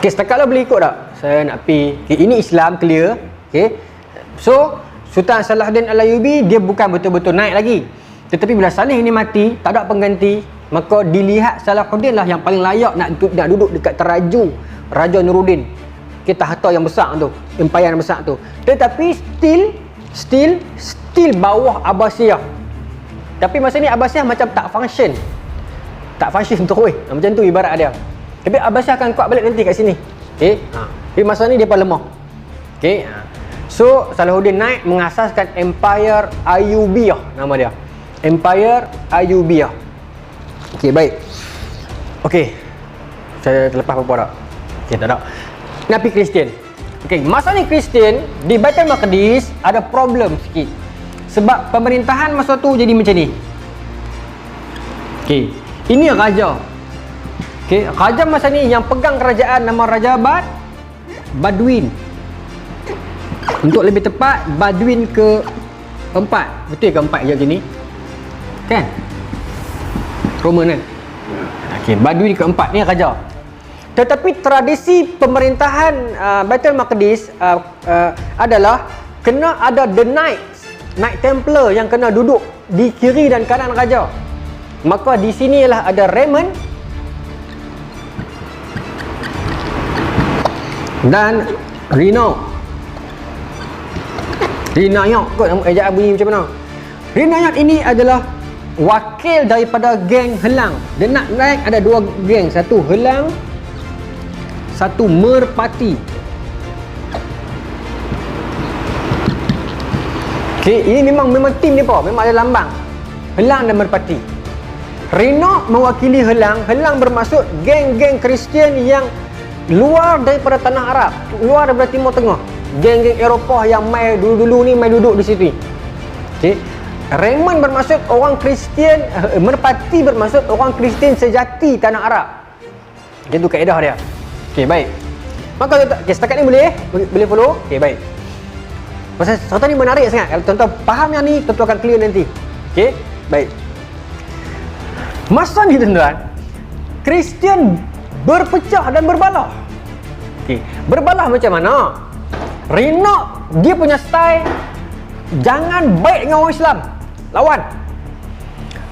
Okay, setakat lah boleh ikut tak? Saya nak pergi. Okay, ini Islam clear. Okay. So, Sultan Salahuddin Al-Ayyubi dia bukan betul-betul naik lagi. Tetapi bila Saleh ini mati, tak ada pengganti, maka dilihat Salahuddin lah yang paling layak nak duduk dekat teraju Raja Nuruddin. Okay, tahta yang besar tu, empayar yang besar tu. Tetapi still bawah Abbasiyah. Tapi masa ni Abbasiyah macam tak function terus. Macam tu ibarat dia. Tapi Abbasiyah akan kuat balik nanti kat sini. Okey. Tapi masa ni dia pun lemah. Okey. So Salahuddin naik mengasaskan Empire Ayyubiyah, nama dia. Empire Ayyubiyah. Okey, baik. Okey. Saya terlepas apa tak? Okey, tak ada. Nabi Kristian. Okey, masa ni Kristian di Baitul Maqdis ada problem sikit. Sebab pemerintahan masa tu jadi macam ni. Okey. Ini raja. Okay, raja masa ni yang pegang kerajaan nama Raja Badwin. Untuk lebih tepat, Badwin ke-4. Betul ke 4 je macam ni? Kan? Roman kan? Okay, Badwin ke-4 ni raja. Tetapi tradisi pemerintahan Baitul Maqdis adalah kena ada the Knight Templar yang kena duduk di kiri dan kanan raja. Maka di sinilah ada Raymond dan Rinayat kot nama ejaan bunyi macam mana. Rinayat ini adalah wakil daripada geng Helang. Dia nak naik ada dua geng, satu Helang, satu Merpati. Okey, ini memang tim ni memang ada lambang Helang dan Merpati. Rino mewakili Helang. Helang bermaksud geng-geng Kristian yang luar daripada tanah Arab, luar daripada Timur Tengah. Geng-geng Eropah yang mai dulu-dulu ni mai duduk di situ. Okey. Raymond bermaksud orang Kristian, Merpati bermaksud orang Kristian sejati tanah Arab. Itu kaedah dia. Okey, baik. Maka setakat ni boleh follow. Okey, baik. Pasal cerita ni menarik sangat. Kalau tuan-tuan faham yang ni, tuan-tuan akan clear nanti. Okey, baik. Masa ni tuan-tuan, Kristian berpecah dan berbalah. Okey, berbalah macam mana? Rino dia punya style jangan baik dengan orang Islam, lawan.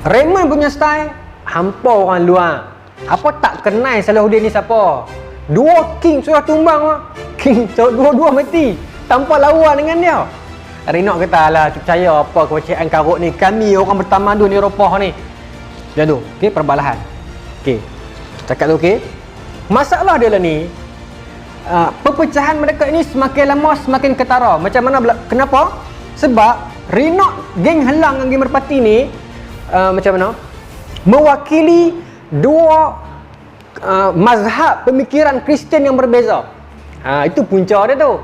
Raymond punya style hampa orang luar. Apa tak kenal Salahuddin ni siapa? Dua king sudah tumbang, king dua-dua mati tanpa lawan dengan dia. Rino kata, alah percaya apa kepercayaan karut ni, kami orang bertamadun Eropah ni. Dia tu, okey, perbalahan. Okey. Cakap tu okey. Masalah dia lah ni, perpecahan mereka ini semakin lama semakin ketara. Macam mana? Kenapa? Sebab Rino, geng Helang dan geng Merpati ni macam mana? Mewakili dua mazhab pemikiran Kristian yang berbeza. Itu punca dia tu.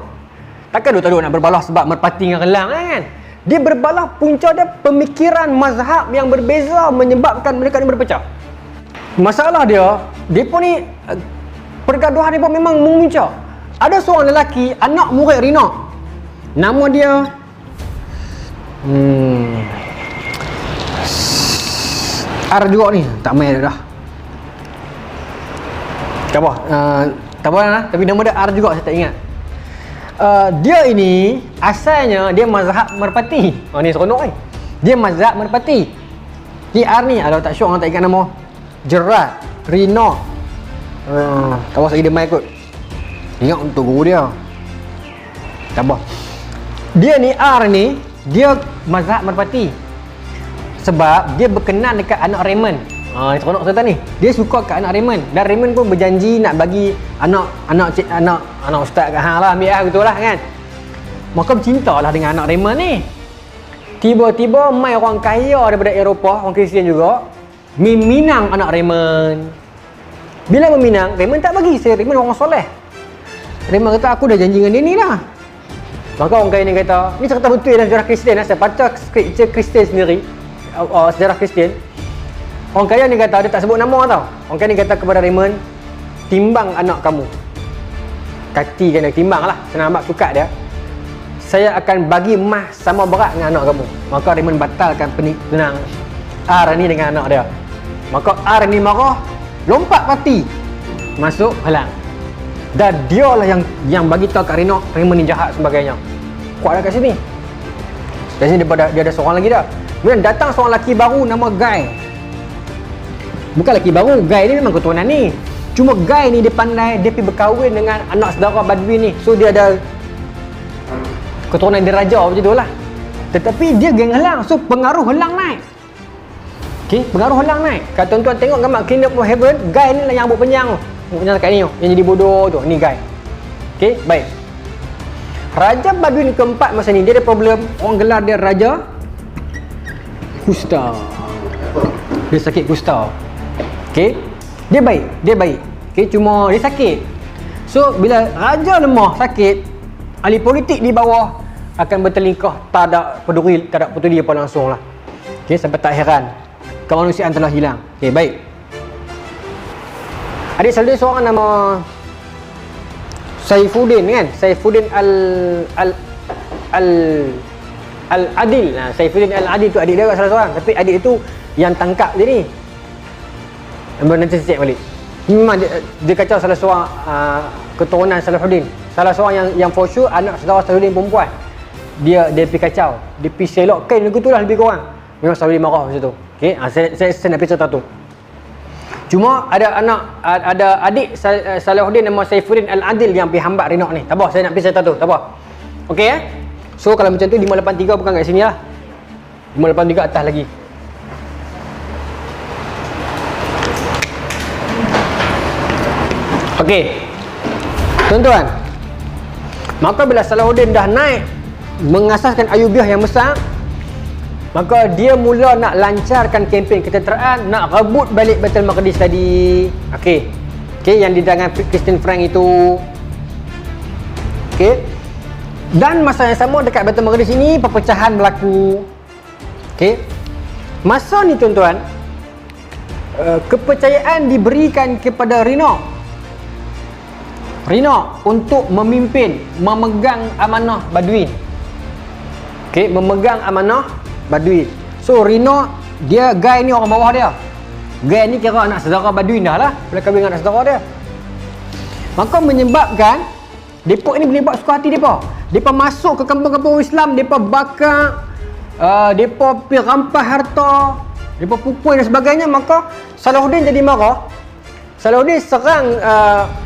Takkan dia nak berbalah sebab Merpati dengan Helang kan? Dia berbalah punca dia pemikiran mazhab yang berbeza menyebabkan mereka ni berpecah. Masalah dia pun ni pergaduhan ni pun memang memuncak. Ada seorang lelaki, anak murid Rino. Nama dia R juga ni, tak main dah. Tak apa. Tak apa lah, tapi nama dia R juga, saya tak ingat. Dia ini asalnya dia mazhab Merpati. Ni seronok ni. Dia mazhab Merpati. R ni kalau tak syok orang tak ingat nama. Gerard Rino. Tak apa lagi dia main kot. Ingat untuk guru dia. Tak apa. Dia ni R ni, dia mazhab Merpati. Sebab dia berkenan dekat anak Raymond. Ni seronok cerita ni. Dia suka kat anak Raymond dan Raymond pun berjanji nak bagi anak ustaz kat hang lah, ambil lah gitulah kan. Maka bercintalah dengan anak Raymond ni. Tiba-tiba mai orang kaya daripada Eropah, orang Kristian juga, meminang anak Raymond. Bila meminang, Raymond tak bagi. Raymond orang soleh. Raymond kata, aku dah janji dengan dia ni lah. Maka orang kaya ni kata, ni cerita betul dalam sejarah Kristian. Saya baca skriptur Kristian sendiri, sejarah Kristian. Orang kaya ni kata, dia tak sebut nama tau. Orang kaya ni kata kepada Raymond, timbang anak kamu. Katikan dia, timbang lah. Senang abang tukar dia. Saya akan bagi emas sama berat dengan anak kamu. Maka Raymond batalkan penang R ni dengan anak dia. Maka R ni marah, lompat parti, masuk Helang. Dan dia lah yang bagi tahu kat Reno Raymond ni jahat sebagainya. Kuat dah kat sini. Kat sini dia ada seorang lagi dah. Kemudian datang seorang lelaki baru nama Guy. Bukan lelaki baru, Guy ni memang keturunan ni. Cuma Guy ni dia pandai, dia pergi berkahwin dengan anak saudara Badwin ni. So dia ada keturunan diraja macam tu lah. Tetapi dia geng Helang, so pengaruh Helang naik. Okay, pengaruh Helang naik. Kalau tuan-tuan tengok gambar Kingdom of Heaven, Guy ni lah yang rambut panjang tu. Rambut panjang kat ni tu, yang jadi bodoh tu. Ni Guy. Okay, baik. Raja Badwin keempat masa ni, dia ada problem. Orang gelar dia Raja Kusta. Dia sakit kusta. Okay, dia baik. Okay, cuma dia sakit. So, bila raja lemah, sakit, ahli politik di bawah akan bertelingkah, tak ada peduli apa langsung lah. Okay, sampai tak heran kemanusiaan telah hilang. Okay, baik. Adik selalu seorang nama Saifuddin kan? Saifuddin Al-Adil. Nah, Saifuddin Al-Adil tu adik dia salah seorang. Tapi adik itu yang tangkap dia ni. Nanti saya cek balik. Memang dia kacau salah seorang keturunan Salahuddin. Salah seorang yang for sure anak saudara Salahuddin perempuan. Dia pergi kacau. Dia pergi selokkan lagu tu lah lebih kurang. Memang Salahuddin marah macam tu. Okay, saya nak pergi cerita tu. Cuma ada adik Salahuddin nama Saifuddin Al-Adil yang pergi hambat Reno ni. Tak apa, saya nak pergi cerita tu. Tak apa. Okey ya? So kalau macam tu 583 bukan kat sini lah. 583 atas lagi. Okey. Tuan-tuan. Maka bila Salahuddin dah naik mengasaskan Ayubiah yang besar, maka dia mula nak lancarkan kempen ketenteraan, nak rebut balik Baitul Maqdis tadi. Okey. Okey, yang didangan Christian Frank itu. Okey. Dan masa yang sama dekat Baitul Maqdis ini perpecahan berlaku. Okey. Masa ni tuan-tuan, kepercayaan diberikan kepada Reno untuk memimpin, memegang amanah Badwin. Okey, memegang amanah Badwin. So Reno, dia Guy ni orang bawah dia. Guy ni kira anak saudara Badwin dah lah, boleh kahwin dengan anak saudara dia. Maka menyebabkan depa ini boleh buat suka hati depa. Depa masuk ke kampung-kampung Islam, depa bakar, depa pergi rampas harta, depa pukul dan sebagainya. Maka Salahuddin jadi marah. Salahuddin serang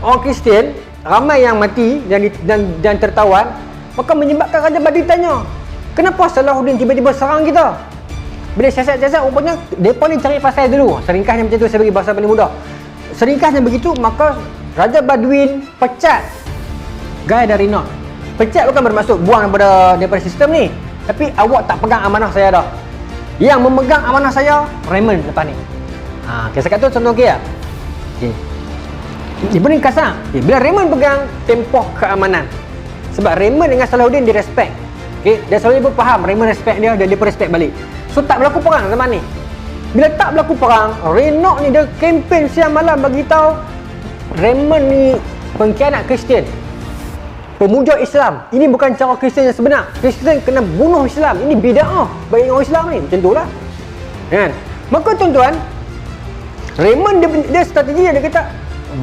orang Kristian, ramai yang mati dan tertawan. Maka menyebabkan Raja Badwin tanya, kenapa Salahuddin tiba-tiba serang kita? Bila siasat-siasat, rupanya mereka ni cari pasal dulu. Seringkasnya macam tu, saya bagi bahasa paling mudah. Seringkasnya begitu, maka Raja Badwin pecat Guy dari Reno. Pecat bukan bermaksud buang daripada sistem ni, tapi awak tak pegang amanah saya dah. Yang memegang amanah saya Raymond lepas ni. Okay, saya kata contoh okey tak? Okay. Dia pun kasar. Okay, bila Raymond pegang tempoh keamanan, sebab Raymond dengan Salahuddin dia respect. Okay, dan Salahuddin pun faham Raymond respect dia dan dia pun respect balik. So tak berlaku perang zaman ni. Bila tak berlaku perang, Reno ni dia kempen siang malam bagi tahu Raymond ni pengkhianat Kristian, pemuja Islam. Ini bukan cara Kristian yang sebenar. Kristian kena bunuh Islam. Ini bid'ah bagi orang Islam ni. Macam itulah. Kan? Maka tuan-tuan, Raymond dia strategi dia kata,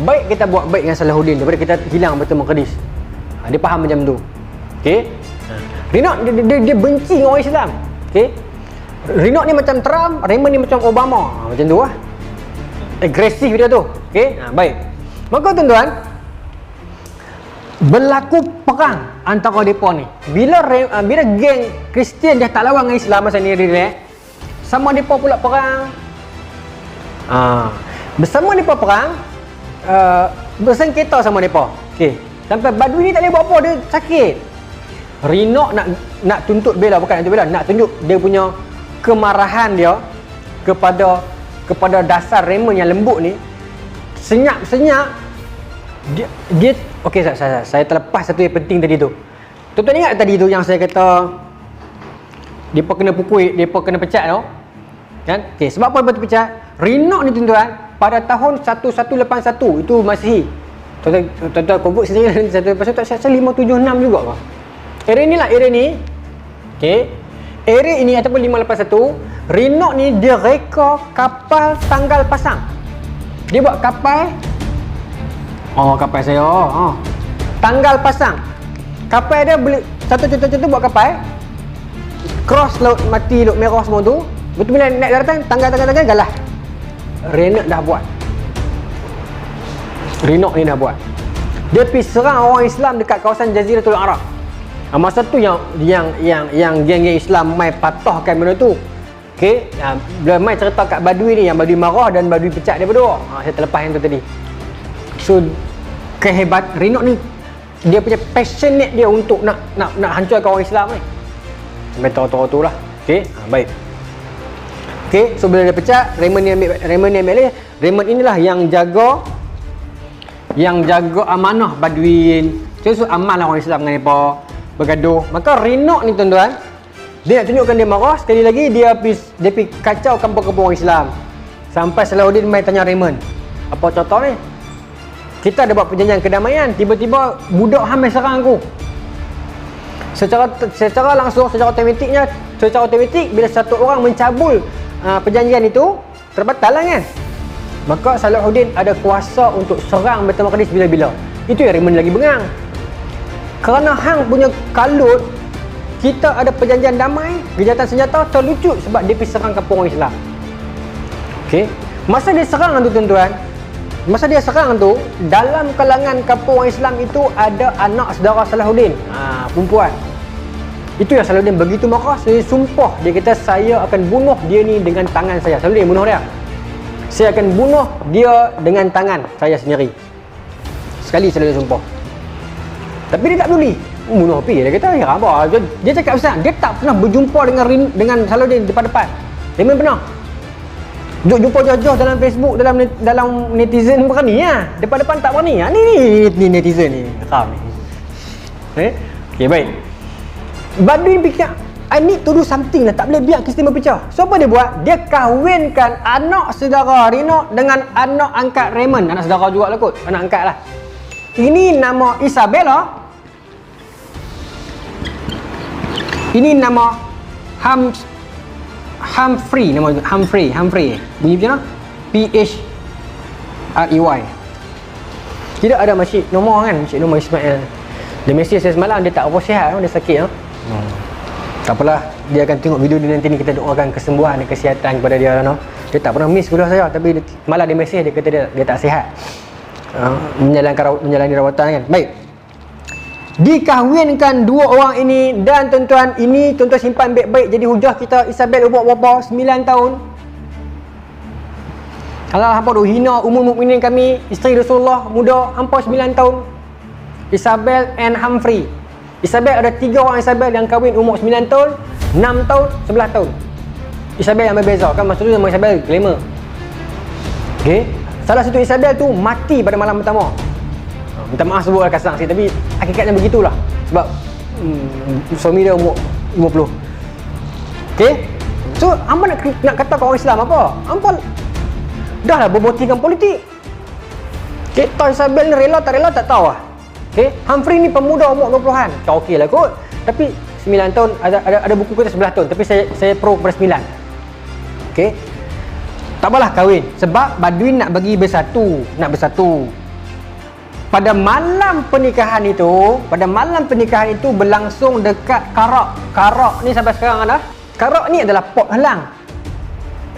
baik kita buat baik dengan Salahuddin daripada kita hilang Baitul Maqdis. Dia faham macam tu. Okey. Reno dia benci orang Islam. Okey. Reno ni macam Trump, Raymond ni macam Obama. Macam tu lah. Agresif dia tu. Okey. Baik. Maka tuan-tuan, berlaku perang antara mereka ni. Bila geng Kristian dah tak lawan dengan Islam masa ni relax, sama mereka pula perang. Bersama mereka perang, bersengketa sama mereka. Okey. Sampai Badwin ni tak boleh buat apa, dia sakit. Reno nak tuntut bela, bukan nak bela, nak tunjuk dia punya kemarahan dia kepada dasar Raymond yang lembut ni. Senyap-senyap dia okey, saya terlepas satu yang penting tadi tu. Tuan-tuan ingat tadi tu yang saya kata depa kena pukul, depa kena pecat tu? Kan? Okey, sebab apa depa pecat? Reno ni tuan-tuan pada tahun 1181 itu Masihi. Tuan-tuan convert sendiri nanti 1181 tak saya 576 juga ke? Era ni lah, era ni. Okey. Era ini ataupun 581, Reno ni dia reka kapal tanggal pasang. Dia buat kapal Oh, kapal saya. Tanggal pasang. Kapal dia beli satu contoh buat kapal. Cross laut mati, laut merah semua tu. Betul bila naik daratan, tanggal galah. Renault dah buat. Renault ni dah buat. Dia pergi serang orang Islam dekat kawasan Jaziratul Arab. Masa tu yang geng-geng Islam mai patahkan benda tu. Okey, bila mai cerita kat Badui ni, yang Badui marah dan Badui pecat dia berdua. Saya terlepas yang tu tadi. So kehebat Renault ni, dia punya passionate dia untuk nak hancurkan orang Islam ni. Sampai tahu-tahu tu lah. Okey, baik. Okey, so bila dia pecat, Raymond ni ambil alih. Raymond inilah yang jaga amanah Baduin. So aman lah orang Islam dengan mereka bergaduh. Maka Renault ni tuan-tuan, dia nak tunjukkan dia marah. Sekali lagi dia pergi kacau kampung-kampung orang Islam. Sampai Salahuddin mai tanya Raymond, apa contoh ni? Kita ada buat perjanjian kedamaian, tiba-tiba budak Hamas serang aku. Secara langsung, secara otomatik bila satu orang mencabul perjanjian itu, terbatal lah kan. Maka Salahuddin ada kuasa untuk serang Baitul Maqdis bila-bila. Itu yang Raymond lagi bengang. Kerana hang punya kalut, kita ada perjanjian damai, gencatan senjata terlucut sebab dia pergi serang kampung orang Islam. Okey, masa dia serang tu tuan-tuan, dalam kalangan kampung orang Islam itu ada anak saudara Salahuddin, perempuan. Itu yang Salahuddin begitu marah, saya sumpah, dia kata saya akan bunuh dia ni dengan tangan saya. Salahuddin bunuh dia. Saya akan bunuh dia dengan tangan saya sendiri. Sekali Salahuddin sumpah. Tapi dia tak peduli. Bunuh api. Dia kata, ya apa? Dia cakap besar. Dia tak pernah berjumpa dengan Salahuddin depan-depan. Dia memang pernah. Jumpa jauh-jauh dalam Facebook, dalam netizen berani lah. Depan-depan tak berani. Ni netizen ni. Rakam ni. Okay, baik. Baduin fikir, I need to do something lah. Tak boleh biar Kristian berpecah. So apa dia buat? Dia kahwinkan anak saudara Renault dengan anak angkat Raymond. Anak saudara juga lah kot. Anak angkat lah. Ini nama Isabella. Ini nama Humphrey. Nama Humphrey. Bunyi macam mana? P-H-R-E-Y. Tidak ada masjid nombor kan? Masjid nombor Ismail. Dia mesej saya semalam, dia tak apa sihat, dia sakit. Tak apalah, dia akan tengok video dia nanti ni. Kita doakan kesembuhan dan kesihatan kepada dia. Dia tak pernah miss kuliah saya, tapi malah dia mesej, dia kata dia tak sihat, menjalani rawatan kan. Baik, dikahwinkan dua orang ini. Dan tuan-tuan, ini tuan-tuan simpan baik-baik jadi hujah kita. Isabel umur berapa? 9 tahun. Kalau hampa duk hina umur mukminin kami, isteri Rasulullah muda, hampa 9 tahun. Isabel and Humphrey. Isabel ada 3 orang Isabel yang kahwin umur 9 tahun, 6 tahun, 11 tahun. Isabel yang berbeza kan, masa tu nama Isabel glamour. Okey, salah satu Isabel tu mati pada malam pertama. Minta maaf sebut kasar sikit, tapi hakikatnya begitulah. Sebab suami dia umur 50. Okey, so hampa nak kata orang Islam apa? Hampa dah lah berbotikan politik. Okey, tahu Isabel ni rela tak tahu lah. Okey, Humphrey ni pemuda umur 20-an. Tak okey lah kot. Tapi 9 tahun, ada buku kata 11 tahun, tapi saya pro kepada 9. Okey, tak apalah kahwin. Sebab Baduin nak bagi bersatu. Pada malam pernikahan itu berlangsung dekat Karak. Karak ni sampai sekarang ada. Karak ni adalah Port Helang.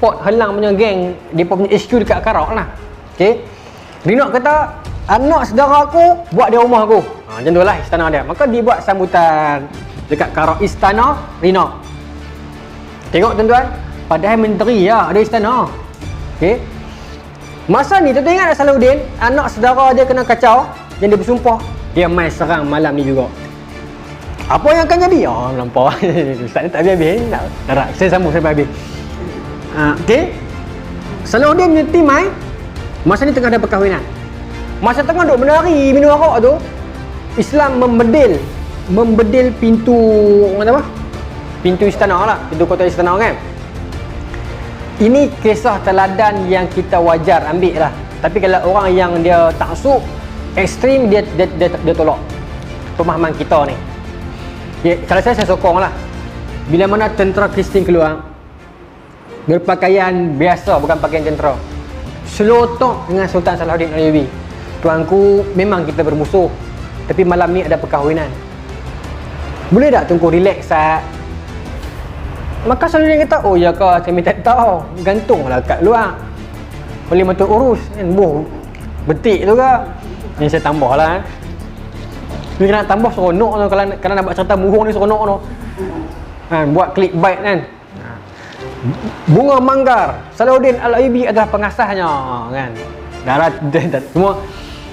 Port Helang punya geng, dia punya HQ dekat Karak lah. Okey, Renault kata, anak saudara aku buat di rumah aku. Macam tu lah istana dia. Maka dia buat sambutan dekat Karak, istana Renault. Tengok tuan-tuan, padahal menteri lah ada istana. Okey, masa ni tuan-tuan ingat Salahuddin, anak saudara dia kena kacau, yang dia bersumpah dia mai serang malam ni juga. Apa yang akan jadi? Melampau. Ustaz ni tak habis-habis. Tak, saya sambung sampai habis. Okey, Salahuddin punya tim masa ni tengah ada perkahwinan. Masa tengah duk menari minum arak tu, Islam membedil pintu, orang apa? Pintu istana lah, pintu kota istana kan. Ini kisah teladan yang kita wajar ambil lah. Tapi kalau orang yang dia taksub ekstrim, dia tolak pemahaman kita ni. Kalau saya sokong lah. Bila mana tentera Kristian keluar berpakaian biasa, bukan pakaian tentera, slow talk dengan Sultan Salahuddin Ayyubi. tuanku memang kita bermusuh, tapi malam ni ada perkahwinan. Boleh tak tuanku relax sat? Maka Salahuddin kata, oh ya kah, saya minta tahu. Gantunglah kat luar. Boleh matuk urus kan, betik tu ke. Ni saya tambah lah. Ni kena tambah seronok tu, kalau nak buat cerita muhung ni seronok tu kan, buat clickbait kan. Bunga Manggar, Salahuddin Al-Ayyubi adalah pengasasnya kan. Dah semua.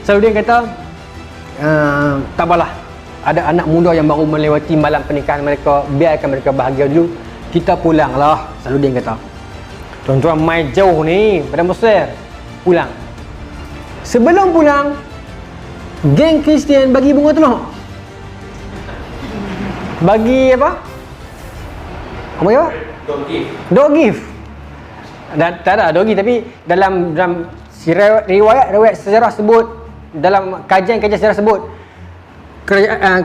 Salahuddin kata, tak apalah, ada anak muda yang baru melewati malam pernikahan mereka, biarkan mereka bahagia dulu, kita pulanglah. Salahuddin kata, tuan-tuan mai jauh ni pada Mesir, pulang. Sebelum pulang, geng Kristian bagi bunga telur. Bagi apa? Apa ya? Dog gift. Tak ada dog gift, tapi dalam riwayat sejarah sebut, dalam kajian-kajian sejarah sebut,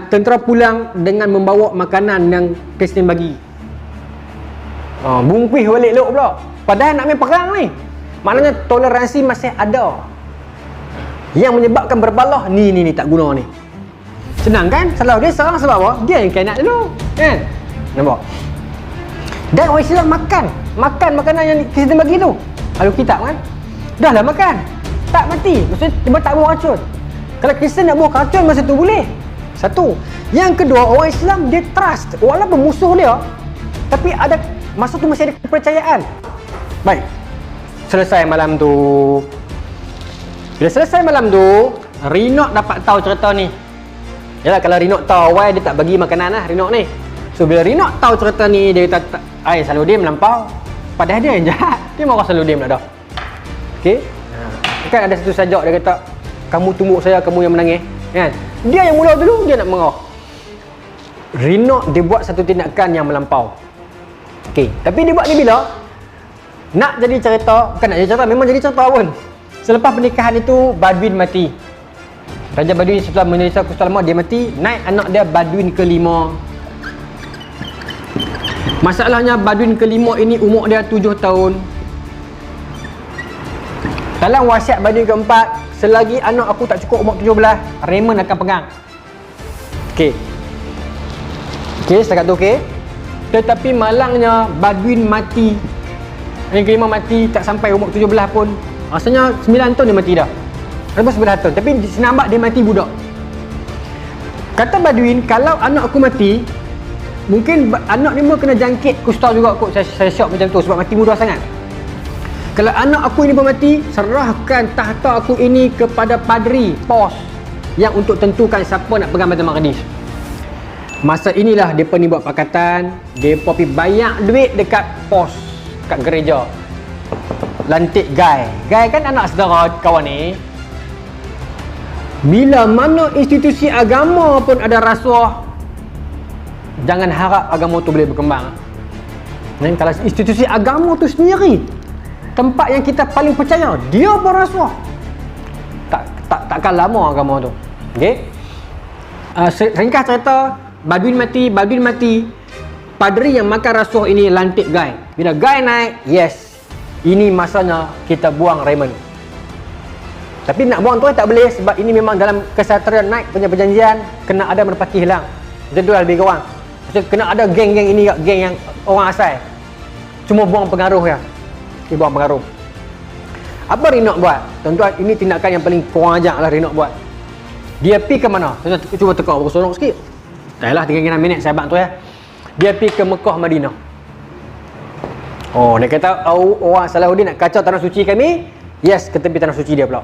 tentera pulang dengan membawa makanan yang Kristian bagi. Bungkuih balik elok pula. Padahal nak main perang ni. Maknanya toleransi masih ada. Yang menyebabkan berbalah ni tak guna ni. Senang kan? Salahuddin serang sebab apa? Dia yang kena dulu kan? Nampak? Dan orang Islam makan makanan yang Kristian bagi tu. Kalau kitab kan, dah lah makan, tak mati, maksudnya dia tak buang racun. Kalau Kristian nak buang racun masa tu boleh. Satu. Yang kedua, orang Islam dia trust walaupun musuh dia, tapi ada masa tu masih ada kepercayaan. Baik, selesai malam tu. Bila selesai malam tu, Rinok dapat tahu cerita ni. Yalah, kalau Rinok tahu why dia tak bagi makanan lah Rinok ni. So bila Rinok tahu cerita ni, dia kata, Salahuddin melampau. Padahal dia yang jahat. Dia marah Salahuddin pula dah. Okey. Kan ada satu sajak dia kata, kamu tumbuk saya, kamu yang menangis. Kan? Dia yang mula dulu, dia nak marah. Rinok dia buat satu tindakan yang melampau. Okey. Tapi dia buat ni bila? Nak jadi cerita, bukan nak jadi cerita, memang jadi cerita pun. Selepas pernikahan itu, Badwin mati. Raja Badwin setelah menyelesaikan kustal maut, dia mati. Naik anak dia Badwin kelima. Masalahnya Badwin kelima ini umur dia 7 tahun. Dalam wasiat Badwin keempat, selagi anak aku tak cukup umur 17, Raymond akan pegang. Okey. Okey, setakat tu okey. Tetapi malangnya Badwin mati. Yang kelima mati tak sampai umur 17 pun. Rasanya 9 tahun dia mati dah. Lepas 9 tahun. Tapi senambak dia mati budak. Kata Badwin, kalau anak aku mati, mungkin anak ni kena jangkit kusta juga kot. Saya syok macam tu sebab mati muda sangat. Kalau anak aku ini pun mati, serahkan tahta aku ini kepada padri, pos, yang untuk tentukan siapa nak pegang Baitul Maqdis. Masa inilah mereka ni buat pakatan, mereka pergi banyak duit dekat pos, kat gereja. Lantik Guy. Guy kan anak saudara kawan ni. Bila mana institusi agama pun ada rasuah, jangan harap agama tu boleh berkembang. Dan kalau institusi agama tu sendiri, tempat yang kita paling percaya, dia pun rasuah, takkan lama agama tu. Okey. Ringkas cerita, Badwin mati. Padri yang makan rasuah ini lantik Guy. Bila Guy naik, yes, ini masanya kita buang Raymond. Tapi nak buang tu tak boleh sebab ini memang dalam kesatria naik punya perjanjian, kena ada merpati hilang. Macam tu lah lebih kurang. Maksudnya kena ada geng-geng ini, geng yang orang asal. Cuma buang pengaruh ya. Dia buang pengaruh. Apa Rinok buat? Tuan-tuan, ini tindakan yang paling kurang ajar lah Rinok buat. Dia pergi ke mana? Tuan-tuan cuba teka bersolok sikit. Dah lah 3-6 minit sahabat tu ya. Dia pergi ke Mekah Madinah. Oh, dia kata orang Salahuddin nak kacau tanah suci kami. Yes, ke tepi tanah suci dia pula.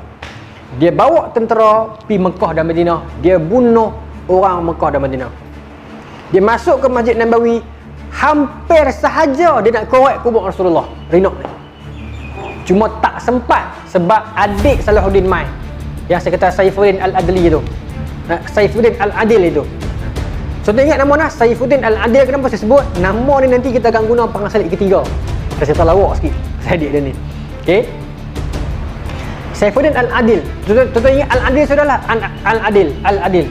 Dia bawa tentera pergi Mekah dan Madinah. Dia bunuh orang Mekah dan Madinah. Dia masuk ke Masjid Nabawi. Hampir sahaja dia nak korek kubur Rasulullah, Rinok ni. Cuma tak sempat sebab adik Salahuddin mai. Yang saya kata Saifuddin Al-Adli itu. Saifuddin Al-Adil itu. So, ingat nama dah? Saifuddin Al-Adil. Kenapa saya sebut? Nama ni nanti kita akan guna perang salib ketiga. Saya cerita lawak sikit. Saya adik dia ni. Okey. Saifuddin Al-Adil. Tuan-tuan ingat Al-Adil saudara? Al-Adil.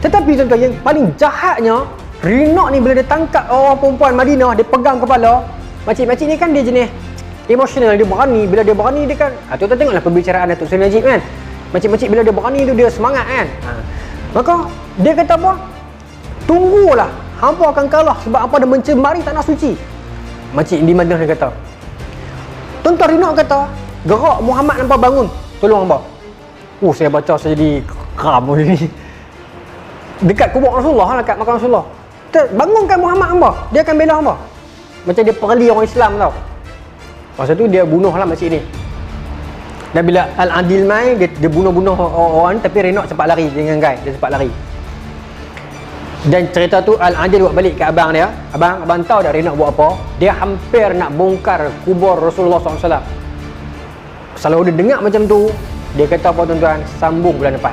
Tetapi tuan-tuan, yang paling jahatnya, Rinok ni bila dia tangkap orang perempuan Madinah, dia pegang kepala. Makcik-makcik ni kan dia jenis emosional, dia berani. Bila dia berani dia kan, tuan-tuan tengoklah pembicaraan Datuk Seri Najib kan. Makcik-makcik bila dia berani tu dia semangat kan. Maka dia kata apa? Tunggulah, hampa akan kalah sebab hampa dah mencemari tanah suci. Makcik di Madinah dia kata. Tuan-tuan Rina kata, gerak Muhammad nampak bangun, tolong hamba. Saya baca saya jadi kram ni. Dekat kubur Rasulullah lah, dekat makam Rasulullah. Bangunkan Muhammad hamba, dia akan bela hamba. Macam dia perli orang Islam tau. Masa tu dia bunuhlah makcik ni. Dan bila Al-Adil mai, dia bunuh-bunuh orang tapi Renak cepat lari dengan guide, dia cepat lari. Dan cerita tu Al-Adil buat balik ke abang dia. Abang tahu tak Renak buat apa? Dia hampir nak bongkar kubur Rasulullah SAW. Selalu dia dengar macam tu, dia kata apa tuan-tuan? Sambung bulan depan.